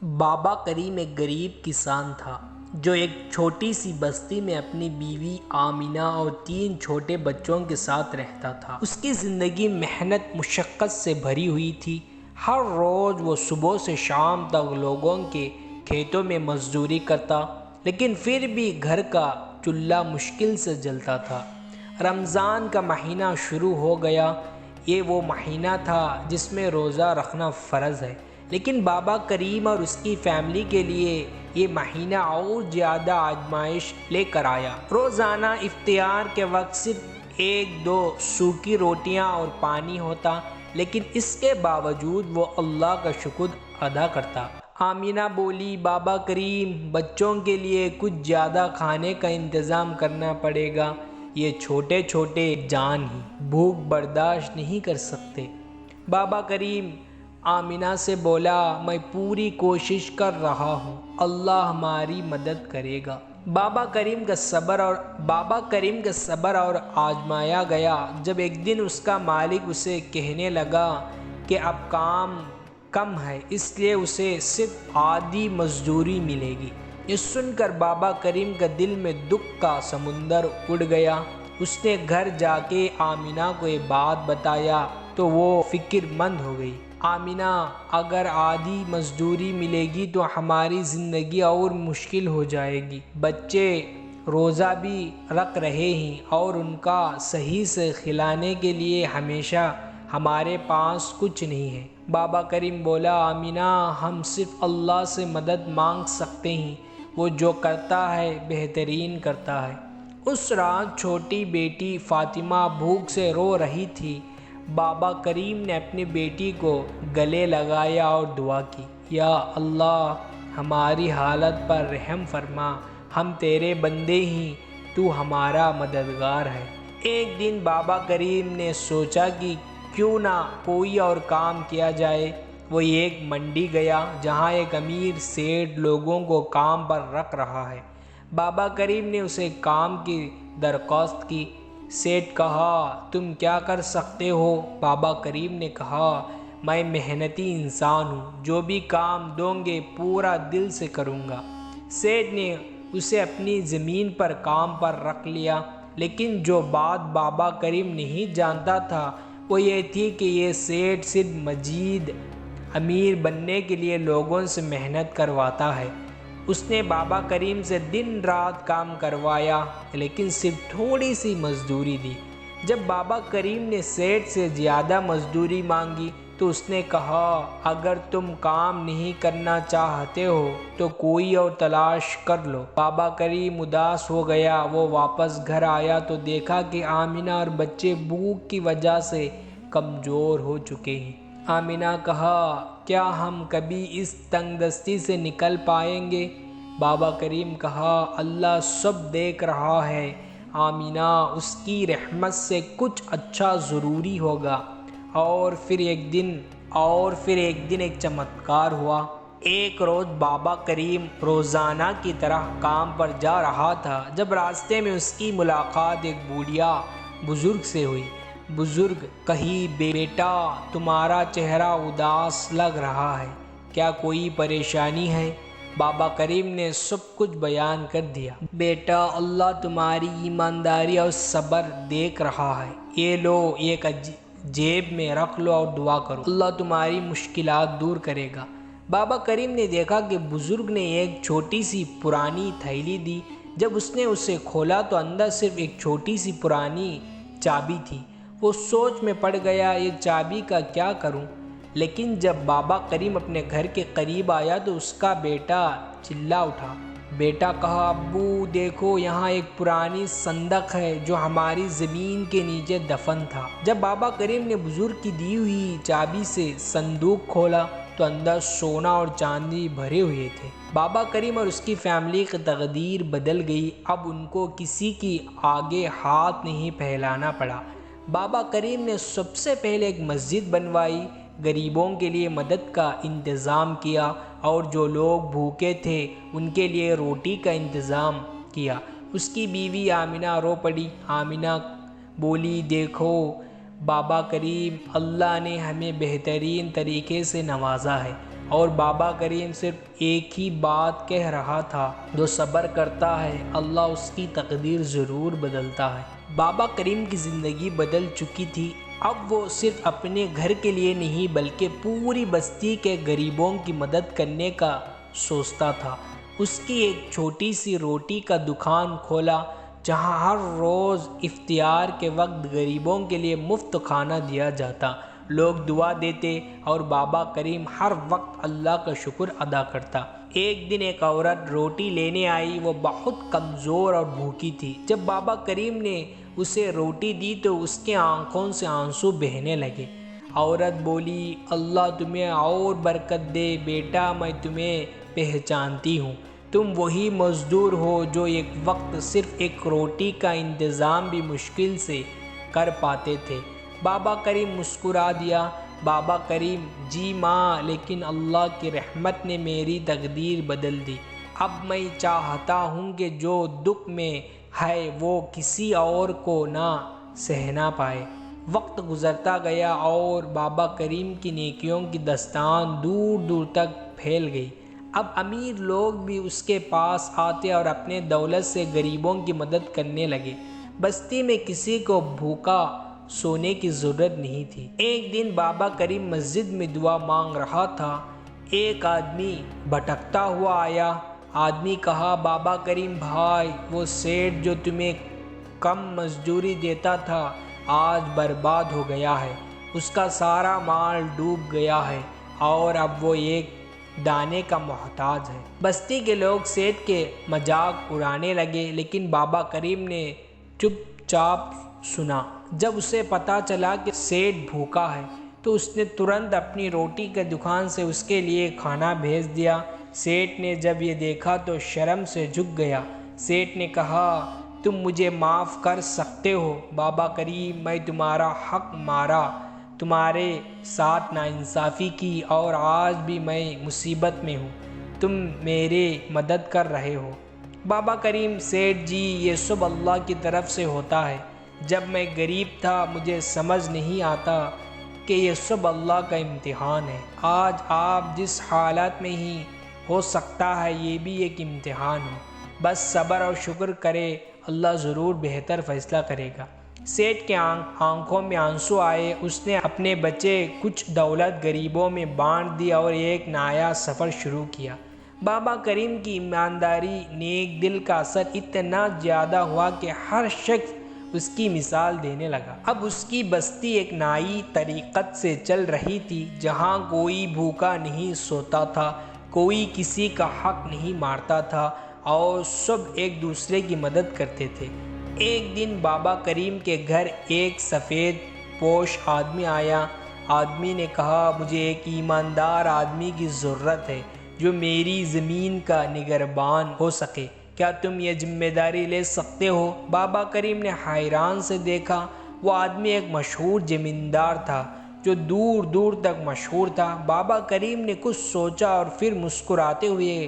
بابا کریم ایک غریب کسان تھا جو ایک چھوٹی سی بستی میں اپنی بیوی آمینہ اور 3 چھوٹے بچوں کے ساتھ رہتا تھا۔ اس کی زندگی محنت مشقت سے بھری ہوئی تھی۔ ہر روز وہ صبح سے شام تک لوگوں کے کھیتوں میں مزدوری کرتا، لیکن پھر بھی گھر کا چولہا مشکل سے جلتا تھا۔ رمضان کا مہینہ شروع ہو گیا۔ یہ وہ مہینہ تھا جس میں روزہ رکھنا فرض ہے، لیکن بابا کریم اور اس کی فیملی کے لیے یہ مہینہ اور زیادہ آزمائش لے کر آیا۔ روزانہ افطار کے وقت صرف 1-2 سوکھی روٹیاں اور پانی ہوتا، لیکن اس کے باوجود وہ اللہ کا شکر ادا کرتا۔ آمینہ بولی، بابا کریم، بچوں کے لیے کچھ زیادہ کھانے کا انتظام کرنا پڑے گا، یہ چھوٹے چھوٹے جان ہی بھوک برداشت نہیں کر سکتے۔ بابا کریم آمینہ سے بولا، میں پوری کوشش کر رہا ہوں، اللہ ہماری مدد کرے گا۔ بابا کریم کا صبر اور آزمایا گیا۔ جب ایک دن اس کا مالک اسے کہنے لگا کہ اب کام کم ہے، اس لیے اسے صرف آدھی مزدوری ملے گی، یہ سن کر بابا کریم کا دل میں دکھ کا سمندر اٹھ گیا۔ اس نے گھر جا کے آمینہ کو یہ بات بتایا تو وہ فکر مند ہو گئی۔ آمینہ، اگر آدھی مزدوری ملے گی تو ہماری زندگی اور مشکل ہو جائے گی۔ بچے روزہ بھی رکھ رہے ہیں اور ان کا صحیح سے کھلانے کے لیے ہمیشہ ہمارے پاس کچھ نہیں ہے۔ بابا کریم بولا، آمینہ، ہم صرف اللہ سے مدد مانگ سکتے ہیں، وہ جو کرتا ہے بہترین کرتا ہے۔ اس رات چھوٹی بیٹی فاطمہ بھوک سے رو رہی تھی۔ بابا کریم نے اپنی بیٹی کو گلے لگایا اور دعا کی، یا اللہ، ہماری حالت پر رحم فرما، ہم تیرے بندے ہیں، تو ہمارا مددگار ہے۔ ایک دن بابا کریم نے سوچا کہ کیوں نہ کوئی اور کام کیا جائے۔ وہ ایک منڈی گیا جہاں ایک امیر سیٹھ لوگوں کو کام پر رکھ رہا ہے۔ بابا کریم نے اسے کام کی درخواست کی۔ سیٹھ کہا، تم کیا کر سکتے ہو؟ بابا کریم نے کہا، میں محنتی انسان ہوں، جو بھی کام دو گے پورا دل سے کروں گا۔ سیٹھ نے اسے اپنی زمین پر کام پر رکھ لیا، لیکن جو بات بابا کریم نہیں جانتا تھا وہ یہ تھی کہ یہ سیٹھ صرف مزید امیر بننے کے لیے لوگوں سے محنت کرواتا ہے۔ اس نے بابا کریم سے دن رات کام کروایا، لیکن صرف تھوڑی سی مزدوری دی۔ جب بابا کریم نے سیٹھ سے زیادہ مزدوری مانگی تو اس نے کہا، اگر تم کام نہیں کرنا چاہتے ہو تو کوئی اور تلاش کر لو۔ بابا کریم اداس ہو گیا۔ وہ واپس گھر آیا تو دیکھا کہ آمینہ اور بچے بھوک کی وجہ سے کمزور ہو چکے ہیں۔ آمینہ کہا، کیا ہم کبھی اس تنگ دستی سے نکل پائیں گے؟ بابا کریم کہا، اللہ سب دیکھ رہا ہے آمینہ، اس کی رحمت سے کچھ اچھا ضروری ہوگا۔ اور پھر ایک دن ایک چمتکار ہوا۔ ایک روز بابا کریم روزانہ کی طرح کام پر جا رہا تھا جب راستے میں اس کی ملاقات ایک بوڑھیا بزرگ سے ہوئی۔ بزرگ کہی، بیٹا، تمہارا چہرہ اداس لگ رہا ہے، کیا کوئی پریشانی ہے؟ بابا کریم نے سب کچھ بیان کر دیا۔ بیٹا، اللہ تمہاری ایمانداری اور صبر دیکھ رہا ہے، یہ لو، ایک جیب میں رکھ لو اور دعا کرو، اللہ تمہاری مشکلات دور کرے گا۔ بابا کریم نے دیکھا کہ بزرگ نے ایک چھوٹی سی پرانی تھیلی دی۔ جب اس نے اسے کھولا تو اندر صرف ایک چھوٹی سی پرانی چابی تھی۔ وہ سوچ میں پڑ گیا، یہ چابی کا کیا کروں؟ لیکن جب بابا کریم اپنے گھر کے قریب آیا تو اس کا بیٹا چلا اٹھا۔ بیٹا کہا، ابو دیکھو، یہاں ایک پرانی صندوق ہے جو ہماری زمین کے نیچے دفن تھا۔ جب بابا کریم نے بزرگ کی دی ہوئی چابی سے صندوق کھولا تو اندر سونا اور چاندی بھرے ہوئے تھے۔ بابا کریم اور اس کی فیملی کی تقدیر بدل گئی۔ اب ان کو کسی کی آگے ہاتھ نہیں پھیلانا پڑا۔ بابا کریم نے سب سے پہلے ایک مسجد بنوائی، غریبوں کے لیے مدد کا انتظام کیا اور جو لوگ بھوکے تھے ان کے لیے روٹی کا انتظام کیا۔ اس کی بیوی آمینہ رو پڑی۔ آمینہ بولی، دیکھو بابا کریم، اللہ نے ہمیں بہترین طریقے سے نوازا ہے، اور بابا کریم صرف ایک ہی بات کہہ رہا تھا، جو صبر کرتا ہے اللہ اس کی تقدیر ضرور بدلتا ہے۔ بابا کریم کی زندگی بدل چکی تھی۔ اب وہ صرف اپنے گھر کے لیے نہیں بلکہ پوری بستی کے غریبوں کی مدد کرنے کا سوچتا تھا۔ اس کی ایک چھوٹی سی روٹی کا دکان کھولا جہاں ہر روز افطار کے وقت غریبوں کے لیے مفت کھانا دیا جاتا، لوگ دعا دیتے اور بابا کریم ہر وقت اللہ کا شکر ادا کرتا۔ ایک دن ایک عورت روٹی لینے آئی، وہ بہت کمزور اور بھوکی تھی۔ جب بابا کریم نے اسے روٹی دی تو اس کے آنکھوں سے آنسو بہنے لگے۔ عورت بولی، اللہ تمہیں اور برکت دے بیٹا، میں تمہیں پہچانتی ہوں، تم وہی مزدور ہو جو ایک وقت صرف ایک روٹی کا انتظام بھی مشکل سے کر پاتے تھے۔ بابا کریم مسکرا دیا۔ بابا کریم، جی ماں، لیکن اللہ کی رحمت نے میری تقدیر بدل دی۔ اب میں چاہتا ہوں کہ جو دکھ میں ہے وہ کسی اور کو نہ سہنا پائے۔ وقت گزرتا گیا اور بابا کریم کی نیکیوں کی داستان دور دور تک پھیل گئی۔ اب امیر لوگ بھی اس کے پاس آتے اور اپنے دولت سے غریبوں کی مدد کرنے لگے۔ بستی میں کسی کو بھوکا سونے کی ضرورت نہیں تھی۔ ایک دن بابا کریم مسجد میں دعا مانگ رہا تھا، ایک آدمی بھٹکتا ہوا آیا۔ آدمی کہا، بابا کریم بھائی، وہ سیٹ جو تمہیں کم مزدوری دیتا تھا آج برباد ہو گیا ہے، اس کا سارا مال ڈوب گیا ہے اور اب وہ ایک دانے کا محتاج ہے۔ بستی کے لوگ سیٹ کے مذاق اڑانے لگے، لیکن بابا کریم نے چپ چاپ سنا۔ جب اسے پتا چلا کہ سیٹ بھوکا ہے تو اس نے ترنت اپنی روٹی کی دکان سے اس کے لیے کھانا بھیج دیا۔ سیٹ نے جب یہ دیکھا تو شرم سے جھک گیا۔ سیٹ نے کہا، تم مجھے معاف کر سکتے ہو بابا کریم، میں تمہارا حق مارا، تمہارے ساتھ ناانصافی کی اور آج بھی میں مصیبت میں ہوں، تم میری مدد کر رہے ہو۔ بابا کریم، سیٹھ جی، یہ سب اللہ کی طرف سے ہوتا ہے۔ جب میں غریب تھا مجھے سمجھ نہیں آتا کہ یہ سب اللہ کا امتحان ہے۔ آج آپ جس حالت میں ہی ہو سکتا ہے یہ بھی ایک امتحان ہو، بس صبر اور شکر کرے، اللہ ضرور بہتر فیصلہ کرے گا۔ سیٹھ کے آنکھوں میں آنسو آئے۔ اس نے اپنے بچے کچھ دولت غریبوں میں بانٹ دی اور ایک نیا سفر شروع کیا۔ بابا کریم کی ایمانداری، نیک دل کا اثر اتنا زیادہ ہوا کہ ہر شخص اس کی مثال دینے لگا۔ اب اس کی بستی ایک نئی طریقت سے چل رہی تھی، جہاں کوئی بھوکا نہیں سوتا تھا، کوئی کسی کا حق نہیں مارتا تھا اور سب ایک دوسرے کی مدد کرتے تھے۔ ایک دن بابا کریم کے گھر ایک سفید پوش آدمی آیا۔ آدمی نے کہا، مجھے ایک ایماندار آدمی کی ضرورت ہے جو میری زمین کا نگہبان ہو سکے، کیا تم یہ ذمہ داری لے سکتے ہو؟ بابا کریم نے حیران سے دیکھا۔ وہ آدمی ایک مشہور زمیندار تھا جو دور دور تک مشہور تھا۔ بابا کریم نے کچھ سوچا اور پھر مسکراتے ہوئے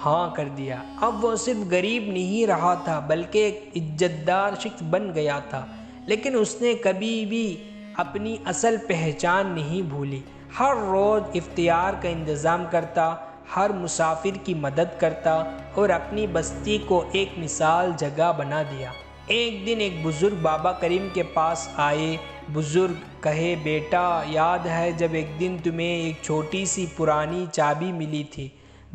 ہاں کر دیا۔ اب وہ صرف غریب نہیں رہا تھا بلکہ ایک عزت دار شخص بن گیا تھا، لیکن اس نے کبھی بھی اپنی اصل پہچان نہیں بھولی۔ ہر روز افطار کا انتظام کرتا، ہر مسافر کی مدد کرتا اور اپنی بستی کو ایک مثال جگہ بنا دیا۔ ایک دن ایک بزرگ بابا کریم کے پاس آئے۔ بزرگ کہے، بیٹا، یاد ہے جب ایک دن تمہیں ایک چھوٹی سی پرانی چابی ملی تھی؟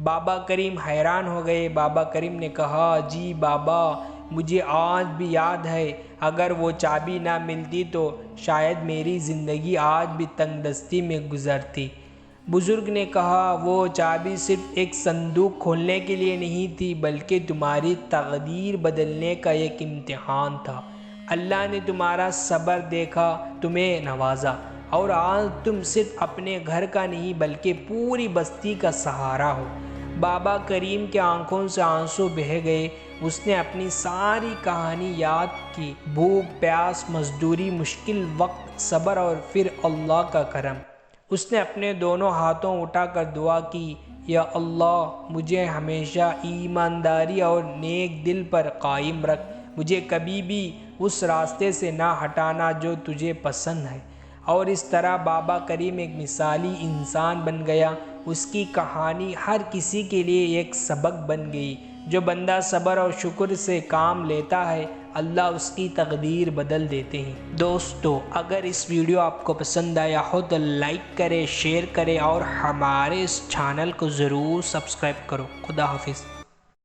بابا کریم حیران ہو گئے۔ بابا کریم نے کہا، جی بابا، مجھے آج بھی یاد ہے، اگر وہ چابی نہ ملتی تو شاید میری زندگی آج بھی تنگ دستی میں گزرتی۔ بزرگ نے کہا، وہ چابی صرف ایک صندوق کھولنے کے لیے نہیں تھی بلکہ تمہاری تقدیر بدلنے کا ایک امتحان تھا۔ اللہ نے تمہارا صبر دیکھا، تمہیں نوازا اور آج تم صرف اپنے گھر کا نہیں بلکہ پوری بستی کا سہارا ہو۔ بابا کریم کے آنکھوں سے آنسو بہہ گئے۔ اس نے اپنی ساری کہانی یاد کی، بھوک، پیاس، مزدوری، مشکل وقت، صبر اور پھر اللہ کا کرم۔ اس نے اپنے دونوں ہاتھوں اٹھا کر دعا کی، یا اللہ، مجھے ہمیشہ ایمانداری اور نیک دل پر قائم رکھ، مجھے کبھی بھی اس راستے سے نہ ہٹانا جو تجھے پسند ہے۔ اور اس طرح بابا کریم ایک مثالی انسان بن گیا اس کی کہانی ہر کسی کے لیے ایک سبق بن گئی۔ جو بندہ صبر اور شکر سے کام لیتا ہے، اللہ اس کی تقدیر بدل دیتے ہیں۔ دوستو، اگر اس ویڈیو آپ کو پسند آیا ہو تو لائک کرے، شیئر کرے اور ہمارے اس چینل کو ضرور سبسکرائب کرو۔ خدا حافظ۔